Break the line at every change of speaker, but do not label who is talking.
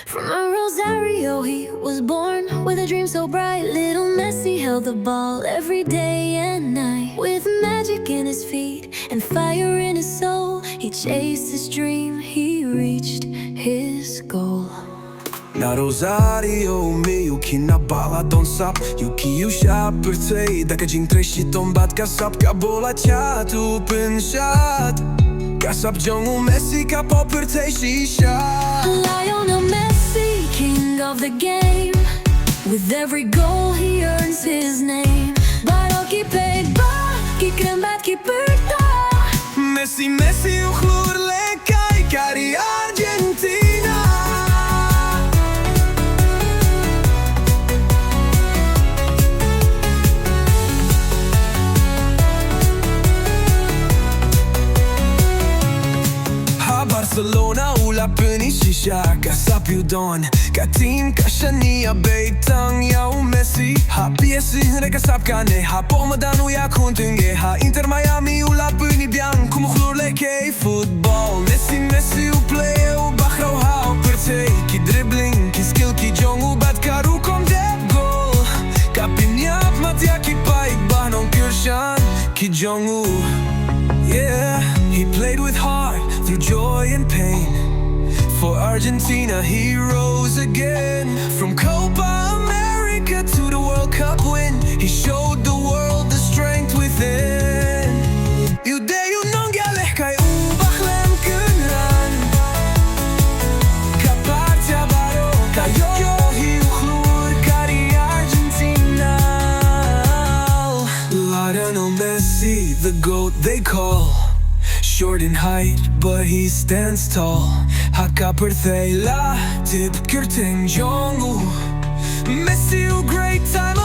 From a Rosario he was born, with a dream so bright. Little Messi held the ball every day and night. With magic in his feet and fire in his soul, he chased his dream, he reached his goal.
Na Rosario umiu kinabala don sap Yuki yusha për tej Da ka Jingkyrshan ton bat kasap Ka bola qatu pënshat Kasap Jong Messi ka po për tej shisha.
Lionel Messi, king of the game. With every goal he earns his name. Baroh ki KABA, ki krembat ki bynta.
Messi, Messi u Khublei kari Argentina. Barcelona u la pëni shisha Kasap ju don Ka Jingkyrshan bejtang ja u Messi Ha pjesin re kasap KANE Ha po më danu ja kun të nge Ha Inter Miami u la pëni bjan Ku më Khublei kej futbol Messi, Messi u play u bakhra u hao për tej Ki dribbling, ki skill, ki Jong u bat karu kom deb gol Ka pim njap matja ki pa ik bahnon KYRSHAN Ki Jong u Yeah, he played with heart through joy and pain. For Argentina he rose again. From Copa America to the World Cup win, he showed the world the strength within. Ju de ju nongjale kaj u bahlem kënran Ka partja baroh, ka jo hi u khlur kari Argentina. Lionel Messi, the GOAT they call. Short in height, but he stands tall. Haka për thej la tip kërteng Jong Messi u great time